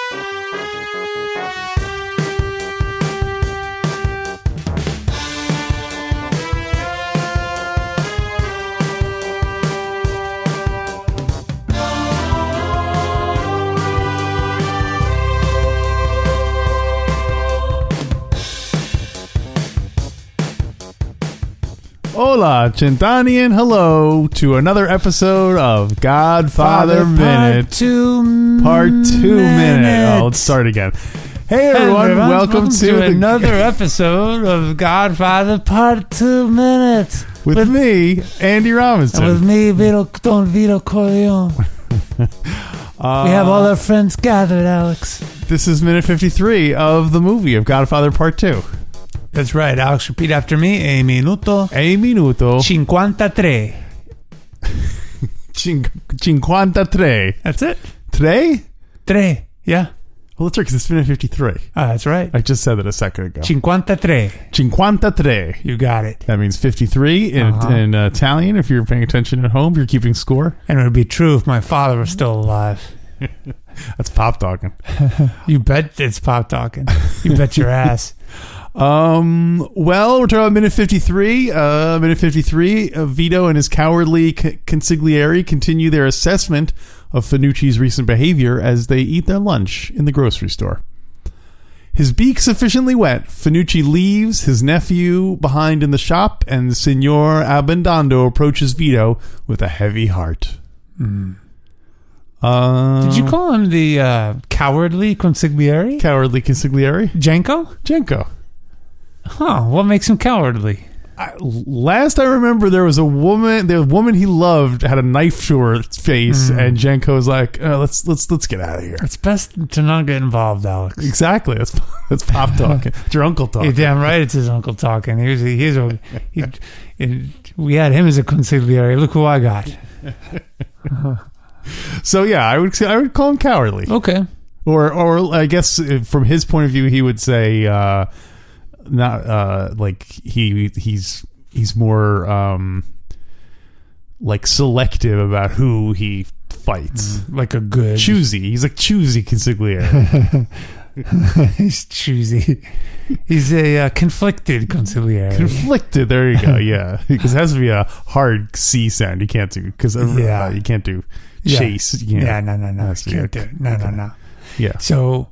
Hola, Centani, and hello to another episode of Godfather Minute. Part 2 Minute. Oh, let's start again. Hey everyone, welcome to another episode of Godfather Part 2 Minute. With me, Andy Robinson. And with me, Don Vito Corleone. We have all our friends gathered, Alex. This is minute 53 of the movie of Godfather Part 2. That's right, Alex. Repeat after me. E minuto. 53. 53. That's it. Tre? Tre. Yeah. Well, that's right, because it's minute 53. That's right. I just said that a second ago. 53. 53. You got it. That means 53 in Italian, if you're paying attention at home, you're keeping score. And it would be true if my father was still alive. That's pop talking. You bet it's pop talking. You bet your ass. Well, we're talking about minute 53. Minute 53, Vito and his cowardly consigliere continue their assessment of Fanucci's recent behavior as they eat their lunch in the grocery store. His beak sufficiently wet, Fanucci leaves his nephew behind in the shop, and Signore Abbandando approaches Vito with a heavy heart. Did you call him the cowardly consigliere? Cowardly consigliere? Janko? Huh, what makes him cowardly? Last I remember, there was a woman. The woman he loved had a knife to her face, and Janko was like, "Let's get out of here." It's best to not get involved, Alex. Exactly. That's pop talking. It's your uncle talking. You're damn right. It's his uncle talking. We had him as a consigliere. Look who I got. So yeah, I would call him cowardly. Okay. Or I guess from his point of view, he would say. Not like he's more like selective about who he fights, like a good choosy. He's a choosy consigliere. He's choosy. He's a conflicted consigliere. Conflicted. There you go. Yeah, because it has to be a hard C sound. You can't do because you can't do chase. Yeah. No. Can't do it. No. Yeah. So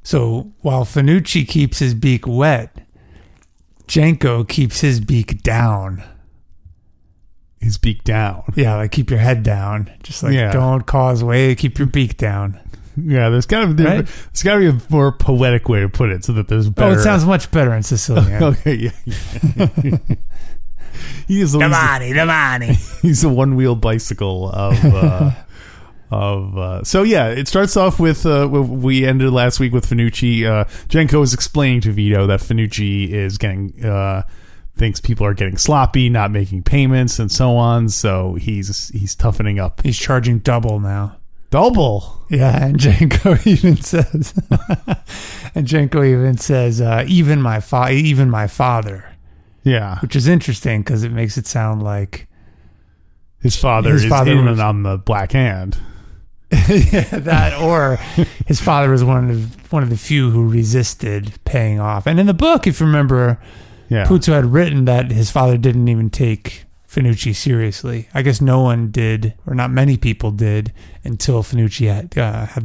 while Fanucci keeps his beak wet, Janko keeps his beak down. His beak down? Yeah, like keep your head down. Just like don't cause way, keep your beak down. Yeah, there's got to be a more poetic way to put it so that there's better. Oh, it sounds much better in Sicilian. Okay, yeah. Domani. He's the one-wheel bicycle so yeah, it starts off with we ended last week with Fanucci. Janko is explaining to Vito that Fanucci is getting thinks people are getting sloppy, not making payments, and so on. So he's toughening up. He's charging double now. Double, yeah. And Janko even says, even my father. Yeah, which is interesting because it makes it sound like his father is in on the black hand. Yeah, that or his father was one of the few who resisted paying off. And in the book, if you remember, Puzo had written that his father didn't even take Fanucci seriously. I guess no one did, or not many people did, until Fanucci had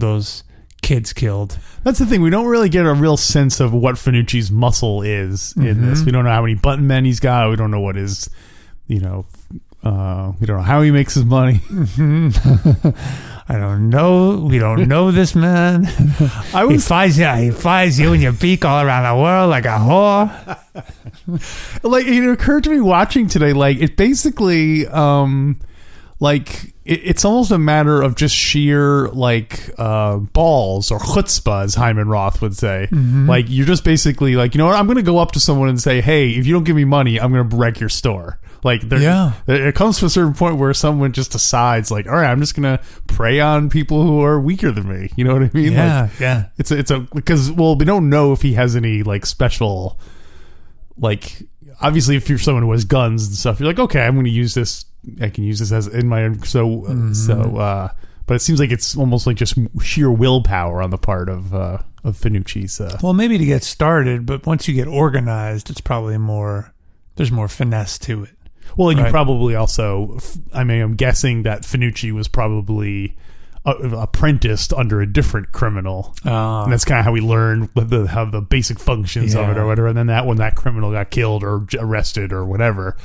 those kids killed. That's the thing. We don't really get a real sense of what Fanucci's muscle is in this. We don't know how many button men he's got. We don't know what his, we don't know how he makes his money. I don't know. We don't know this man. He flies you in your beak all around the world like a whore. Like, it occurred to me watching today, like, it basically, it's almost a matter of just sheer, balls or chutzpah, as Hyman Roth would say. Like, you're just basically like, you know what, I'm going to go up to someone and say, hey, if you don't give me money, I'm going to wreck your store. Like, it comes to a certain point where someone just decides, like, all right, I'm just gonna prey on people who are weaker than me. You know what I mean? Yeah, It's because we don't know if he has any special, obviously if you're someone who has guns and stuff, you're like, okay, I'm gonna use this. I can use this as in my own. But it seems like it's almost like just sheer willpower on the part of Fanucci's. Well, maybe to get started, but once you get organized, it's probably there's more finesse to it. Well, and you probably also, I'm guessing that Fanucci was probably apprenticed under a different criminal. And that's kind of how we learned how the basic functions of it or whatever. And then when that criminal got killed or arrested or whatever,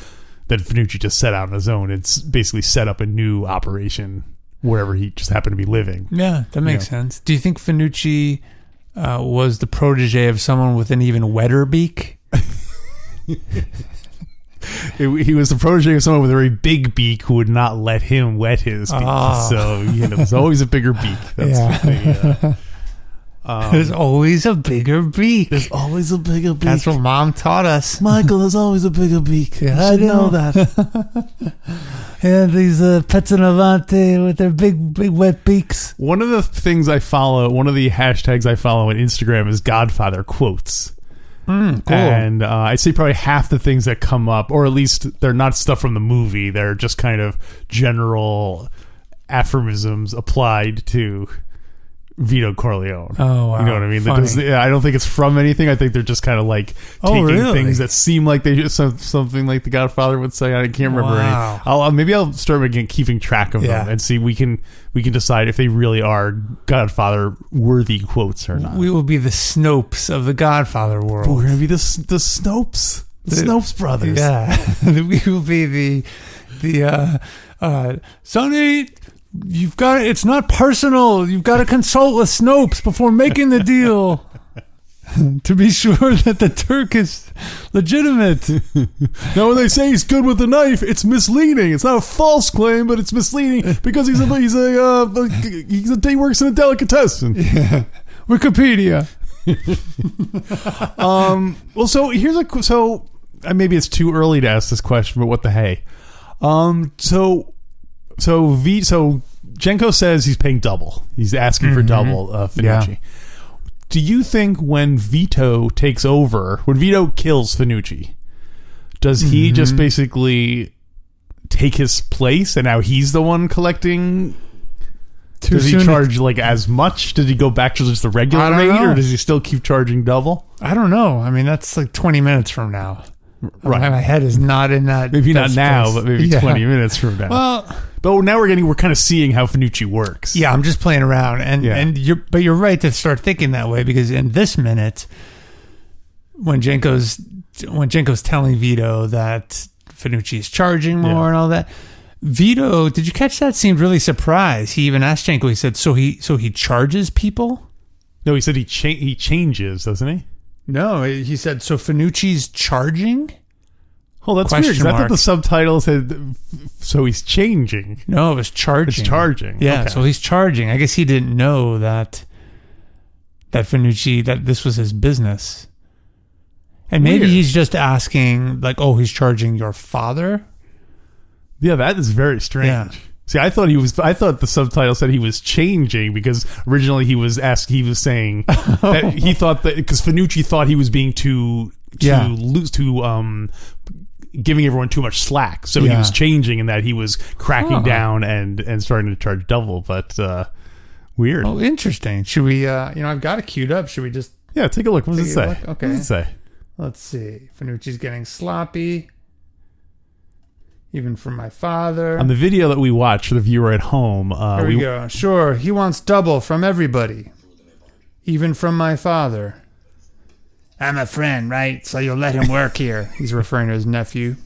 then Fanucci just set out on his own. It's basically set up a new operation wherever he just happened to be living. Yeah, that makes sense. Do you think Fanucci was the protege of someone with an even wetter beak? He was the protege of someone with a very big beak who would not let him wet his beak. So there's always a bigger beak. That's there's always a bigger beak. There's always a bigger beak. That's what Mom taught us. Michael, there's always a bigger beak. Yeah, I know that. Yeah, these pets in Avante with their big wet beaks. One of the things I follow, one of the hashtags I follow on Instagram is Godfather quotes. Cool. And I'd say probably half the things that come up, or at least they're not stuff from the movie, they're just kind of general aphorisms applied to Vito Corleone. Oh, wow. You know what I mean? I don't think it's from anything. I think they're just kind of like taking things that seem like they just something like the Godfather would say. I can't remember any. Maybe I'll start again keeping track of them and see we can decide if they really are Godfather worthy quotes or not. We will be the Snopes of the Godfather world. We're gonna be the Snopes, the Snopes brothers. Yeah, we will be the Sonny. You've got it's not personal. You've got to consult with Snopes before making the deal to be sure that the Turk is legitimate. Now, when they say he's good with the knife, it's misleading. It's not a false claim, but it's misleading because he works in a delicatessen. Yeah. Wikipedia. Well, so maybe it's too early to ask this question, but what the hey? So Jenko says he's paying double. He's asking for double Fanucci. Yeah. Do you think when Vito takes over, when Vito kills Fanucci, does he just basically take his place and now he's the one collecting? Does he charge like as much? Did he go back to just the regular rate or does he still keep charging double? I don't know. I mean, that's like 20 minutes from now. Right. My head is not in that. Maybe not now, but maybe 20 minutes from now. Well, but now we're kind of seeing how Fanucci works. Yeah, I'm just playing around, and you're right to start thinking that way because in this minute, when Jenko's telling Vito that Fanucci is charging more and all that, Vito, did you catch that? Seemed really surprised. He even asked Jenko. He said, "So he charges people?" No, he said he changes, doesn't he? No, he said, so Fanucci's charging? Oh, that's weird. I thought the subtitle said, so he's changing. No, it was charging. It's charging. Yeah, okay. So he's charging. I guess he didn't know that Fanucci, that this was his business. And maybe he's just asking, like, oh, he's charging your father? Yeah, that is very strange. Yeah. See, I thought the subtitle said he was changing because originally he was saying that he thought that because Fanucci thought he was being too giving everyone too much slack. So he was changing in that he was cracking down and starting to charge double, but weird. Oh, interesting. Should we I've got it queued up. Should we just take a look. What does it say? Okay. What does it say? Let's see. Fanucci's getting sloppy. Even from my father. On the video that we watched for the viewer at home. Here we go. Sure, he wants double from everybody. Even from my father. I'm a friend, right? So you'll let him work here. He's referring to his nephew.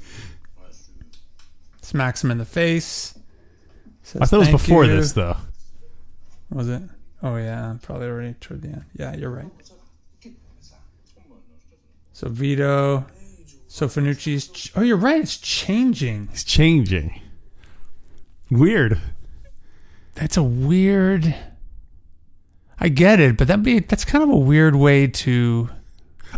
Smacks him in the face. Says, I thought it was before this, though. Was it? Oh, yeah. Probably already toward the end. Yeah, you're right. So Vito... So Fanucci's... Oh, you're right. It's changing. It's changing. Weird. That's a weird... I get it, but that's kind of a weird way to...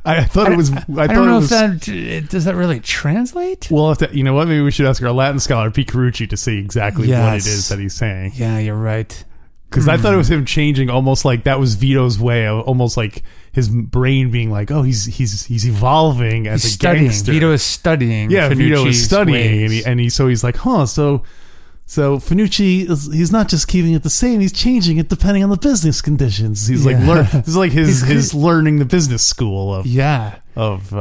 I thought it was... I don't know if that... Does that really translate? Well, you know what? Maybe we should ask our Latin scholar, Pete Carucci, to see exactly what it is that he's saying. Yeah, you're right. Because I thought it was him changing almost like that was Vito's way of almost like his brain being like, oh, he's evolving as a gangster. Vito is studying. Yeah, Vito is studying, and he's like, huh, so So Fanucci he's not just keeping it the same; he's changing it depending on the business conditions. He's like this is like his learning the business school of That's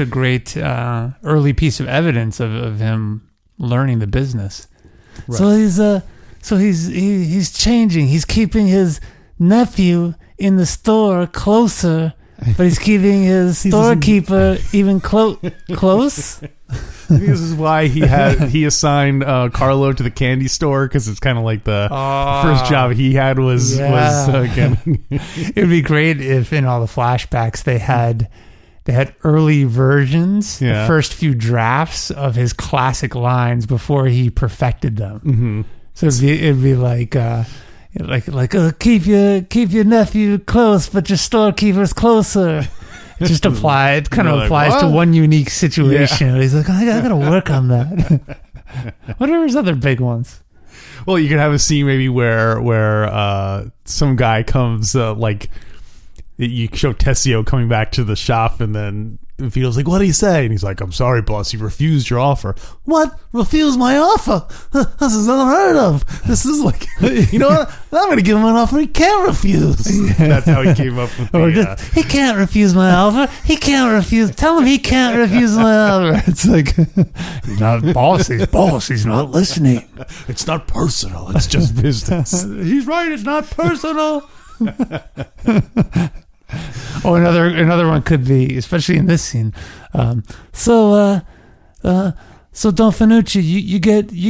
a great early piece of evidence of him learning the business. Right. So he's changing. He's keeping his nephew in the store closer, but he's keeping his storekeeper even close. This is why he assigned Carlo to the candy store, because it's kind of like the first job he had was again. It would be great if in all the flashbacks they had early versions, the first few drafts of his classic lines before he perfected them. Mm-hmm. So it'd be like keep your nephew close, but your storekeeper's closer. It just applies to one unique situation. Yeah. He's like, I gotta work on that. What are his other big ones? Well, you could have a scene maybe where some guy comes you show Tessio coming back to the shop, and then Vito's like, what do you say? And he's like, I'm sorry, boss, you refused your offer. What? Refuse my offer? This is unheard of. This is like, you know what? I'm going to give him an offer he can't refuse. That's how he came up with he can't refuse my offer. He can't refuse. Tell him he can't refuse my offer. It's like, he's not boss. He's boss. He's not listening. It's not personal. It's just business. He's right. It's not personal. Oh, another one could be, especially in this scene. So Don Fanucci, you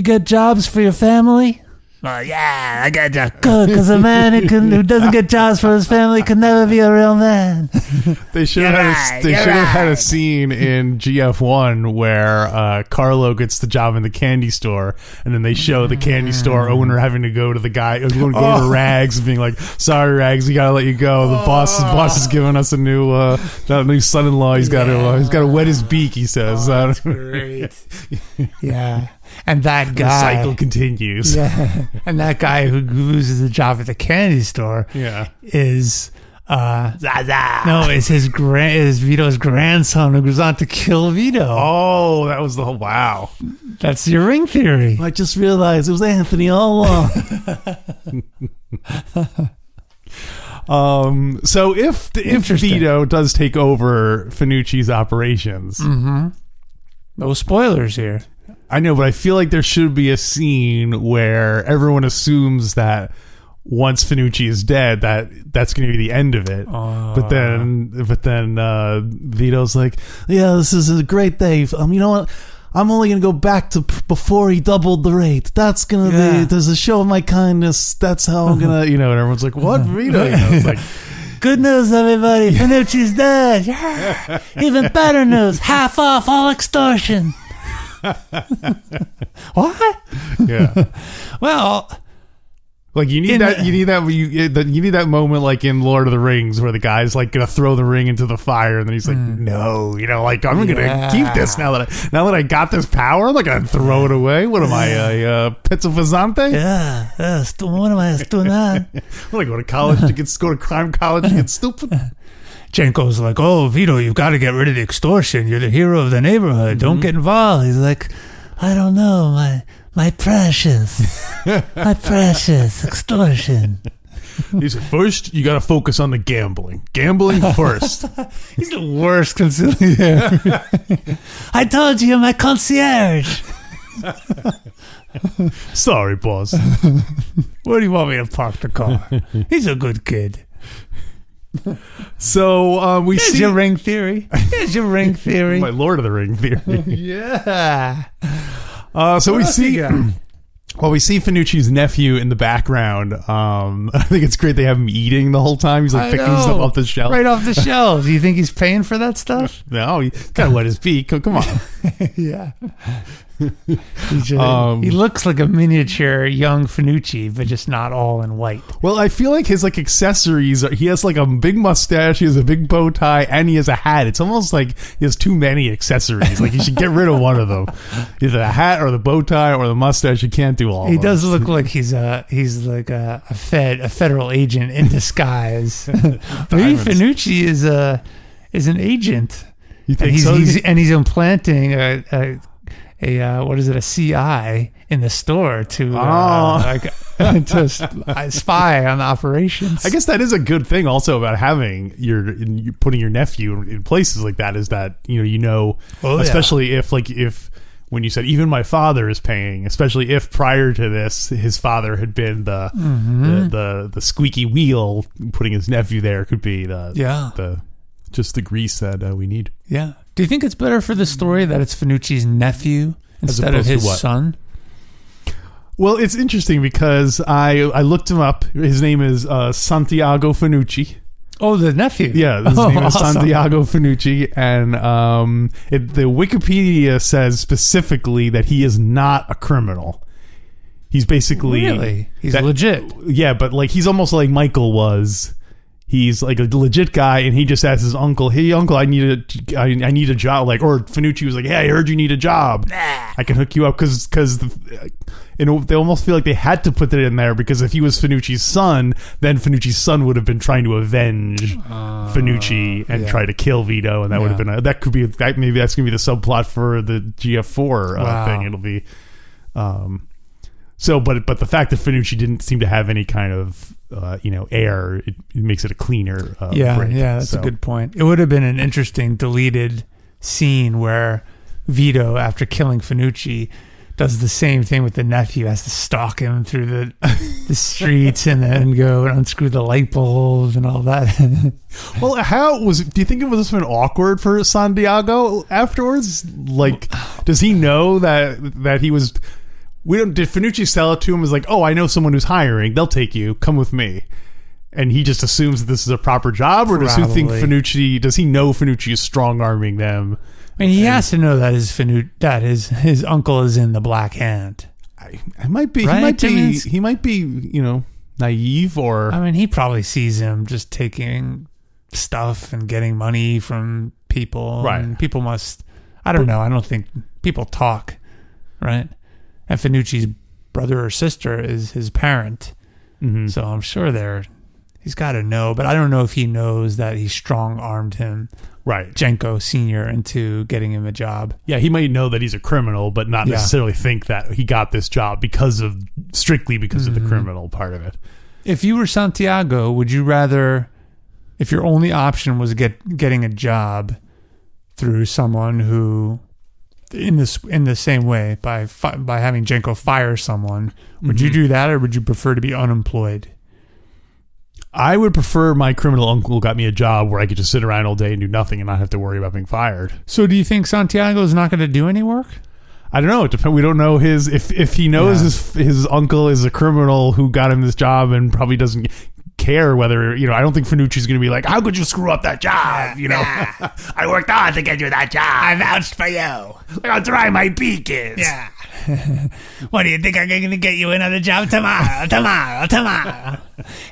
get jobs for your family? Yeah, I got jobs. Good, because a man who doesn't get jobs for his family can never be a real man. They should have had a scene in GF1 where Carlo gets the job in the candy store, and then they show the candy store owner having to go to the guy, going to go to Rags and being like, "Sorry, Rags, we gotta let you go. The boss is giving us a new son-in-law. He's got to wet his beak." He says, "That's great." Yeah. And that guy, the cycle continues. Yeah, and that guy who loses the job at the candy store, is it's his Vito's grandson who goes on to kill Vito. Oh, that was the whole wow. That's your ring theory. I just realized it was Anthony all along. So if Vito does take over Fanucci's operations, no spoilers here. I know, but I feel like there should be a scene where everyone assumes that once Fanucci is dead, that's going to be the end of it. But then Vito's like, yeah, this is a great day. You know what? I'm only going to go back to before he doubled the rate. That's going to be, there's a show of my kindness. That's how I'm going to, and everyone's like, what, Vito? It's like, good news, everybody. Fanucci's dead. Yeah. Even better news. Half off all extortion. What? Yeah. Well, like you need that moment like in Lord of the Rings where the guy's like gonna throw the ring into the fire, and then he's like, no, like I'm gonna keep this now that I got this power. I'm not gonna throw it away. What am I, a pezzofazzante? Yeah. What am I doing that? Well, I go to college go to crime college to get stupid. Jenko's like, oh, Vito, you've got to get rid of the extortion. You're the hero of the neighborhood. Don't get involved. He's like, I don't know, my precious extortion. He said, first, you got to focus on the gambling. Gambling first. He's the worst conciliary. I told you, my concierge. Sorry, boss. Where do you want me to park the car? He's a good kid. So we see your ring theory. Here's your ring theory. My Lord of the Ring theory. Yeah. So we see. Well, we see Fanucci's nephew in the background. I think it's great they have him eating the whole time. He's like picking stuff off the shelf. Right off the shelf. Do you think he's paying for that stuff? No, he gotta wet his beak. Come on. Yeah. He looks like a miniature young Fanucci, but just not all in white. Well, I feel like his accessories. He has a big mustache. He has a big bow tie, and he has a hat. It's almost like he has too many accessories. Like you should get rid of one of them. Either the hat or the bow tie or the mustache. You can't do all. He does look like he's like a federal agent in disguise. Maybe Fanucci is an agent. You think he's implanting a CI in the store to to spy on the operations. I guess that is a good thing also about having putting your nephew in places like that, is that especially if when you said even my father is paying, especially if prior to this his father had been the squeaky wheel, putting his nephew there could be the grease that we need. Yeah. Do you think it's better for the story that it's Fanucci's nephew instead of his son? Well, it's interesting because I looked him up. His name is Santiago Fanucci. Oh, the nephew. Yeah, his name is Santiago Fanucci, and the Wikipedia says specifically that he is not a criminal. He's basically he's legit. Yeah, but he's almost like Michael was. He's like a legit guy, and he just asked his uncle, "Hey, uncle, I need a job." Or Fanucci was like, "Hey, I heard you need a job. I can hook you up." Because they almost feel like they had to put that in there, because if he was Fanucci's son, then Fanucci's son would have been trying to avenge Fanucci and try to kill Vito, and that would have been maybe that's gonna be the subplot for the GF4 thing. It'll be but the fact that Fanucci didn't seem to have any kind of heir, it makes it a cleaner break. That's a good point. It would have been an interesting deleted scene where Vito, after killing Fanucci, does the same thing with the nephew, has to stalk him through the streets and then go and unscrew the light bulbs and all that. Well, do you think it was been awkward for Santiago afterwards? Does he know that he was... Did Fanucci sell it to him as oh, I know someone who's hiring, they'll take you, come with me, and he just assumes that this is a proper job? Or does he think does he know Fanucci is strong arming them? I mean, he has to know that his uncle is in the Black Hand. He might be naive, or I mean, he probably sees him just taking stuff and getting money from people, right? And people must, I don't know, I don't think people talk, right? And Fanucci's brother or sister is his parent. Mm-hmm. So I'm sure he's got to know, but I don't know if he knows that he strong-armed him, right, Jenko Sr., into getting him a job. Yeah, he might know that he's a criminal, but not necessarily think that he got this job strictly because of the criminal part of it. If you were Santiago, would you rather, if your only option was getting a job through someone who... in the same way, by having Jenko fire someone, would you do that, or would you prefer to be unemployed? I would prefer my criminal uncle got me a job where I could just sit around all day and do nothing and not have to worry about being fired. So do you think Santiago is not going to do any work? I don't know. It depends. We don't know if he knows his uncle is a criminal who got him this job and probably doesn't care whether, I don't think Fanucci's going to be like, how could you screw up that job? I worked hard to get you that job. I vouched for you. Look how dry my beak is. Yeah. What, do you think I'm going to get you another job tomorrow?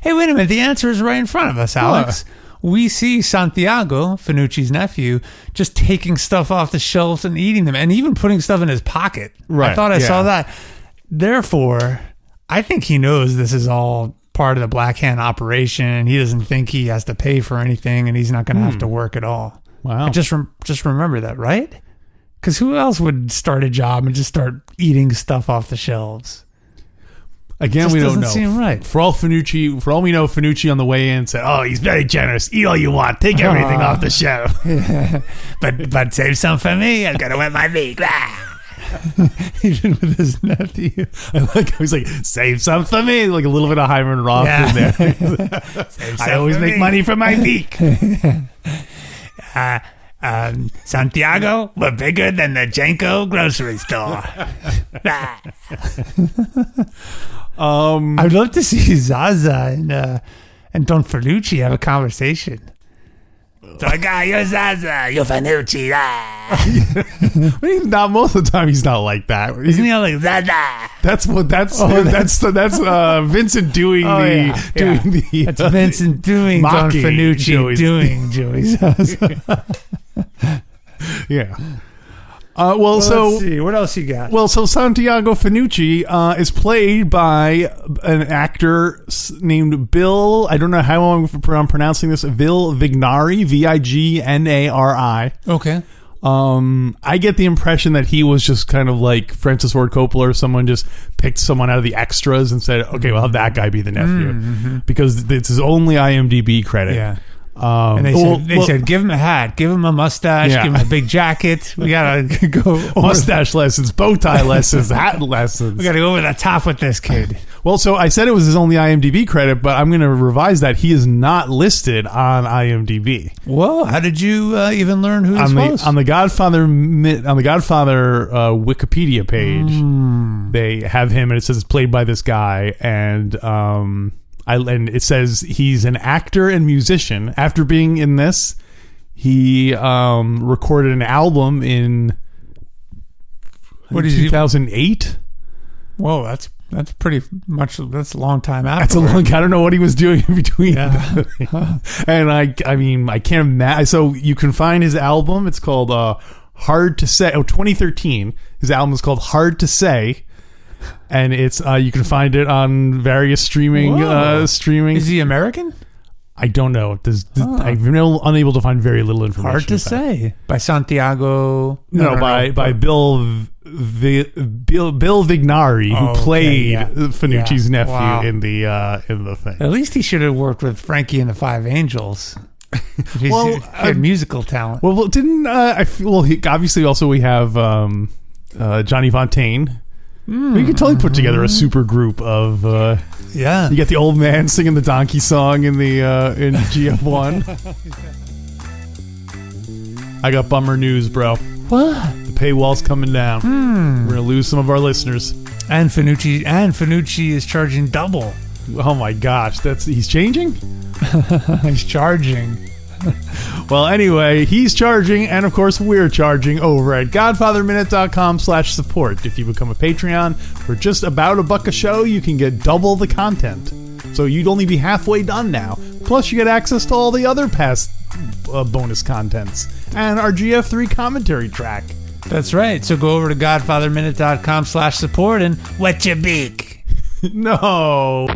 Hey, wait a minute. The answer is right in front of us, Alex. We see Santiago, Fanucci's nephew, just taking stuff off the shelves and eating them, and even putting stuff in his pocket. Right. I thought I saw that. Therefore, I think he knows this is all part of the Black Hand operation. He doesn't think he has to pay for anything, and he's not going to have to work at all. Wow. Just remember that, right? Because who else would start a job and just start eating stuff off the shelves? Again, we don't know. Seem right. For all we know, Fanucci on the way in said, "Oh, he's very generous. Eat all you want. Take everything off the shelf. but save some for me. I'm gonna wet my beak." Even with his nephew, he's like, "Save some for me." Like a little bit of Hyman Roth in there. I always make money from my beak. Santiago, we're bigger than the Jenko grocery store. I'd love to see Zaza and Don Fanucci have a conversation. So you're Zaza, you're Fanucci. Not most of the time. He's not like that. Isn't he all like Zaza? That's Vincent doing the. That's Vincent doing Don Fanucci doing Joey Zaza. Yeah. Let's see. What else you got? Well, so Santiago Fanucci is played by an actor named Bill. I don't know how I'm pronouncing this. Bill Vignari, Vignari. Okay. I get the impression that he was just kind of like Francis Ford Coppola, or someone just picked someone out of the extras and said, okay, we'll have that guy be the nephew, because it's his only IMDb credit. Yeah. And they said, give him a hat, give him a mustache, give him a big jacket. We gotta go mustache lessons, bow tie lessons, hat lessons. We gotta go over the top with this kid. Well, so I said it was his only IMDb credit, but I'm going to revise that. He is not listed on IMDb. Well, how did you even learn who this was? On the Godfather Wikipedia page, they have him, and it says it's played by this guy, and and it says he's an actor and musician. After being in this, he recorded an album in 2008. Whoa, that's pretty much, that's a long time after. That's a long. I don't know what he was doing in between. Yeah. And I mean, I can't imagine. So you can find his album. It's called Hard to Say. 2013. His album is called Hard to Say. And it's you can find it on various streaming. Is he American? I don't know. I've been unable to find very little information. Hard to say. By Santiago. By Bill Vignari, who played Fanucci's nephew in the thing. At least he should have worked with Frankie and the Five Angels. He had musical talent. Well, obviously also we have Johnny Fontaine. We could totally put together a super group of you get the old man singing the donkey song in GF1. I got bummer news, bro. What? The paywall's coming down. We're gonna lose some of our listeners. And Fanucci is charging double. Oh my gosh, he's changing? He's charging. Well, anyway, he's charging, and of course we're charging over at godfatherminute.com/support. If you become a Patreon for just about $1 a show, you can get double the content. So you'd only be halfway done now. Plus you get access to all the other past bonus contents and our GF3 commentary track. That's right. So go over to godfatherminute.com/support and wet your beak. No.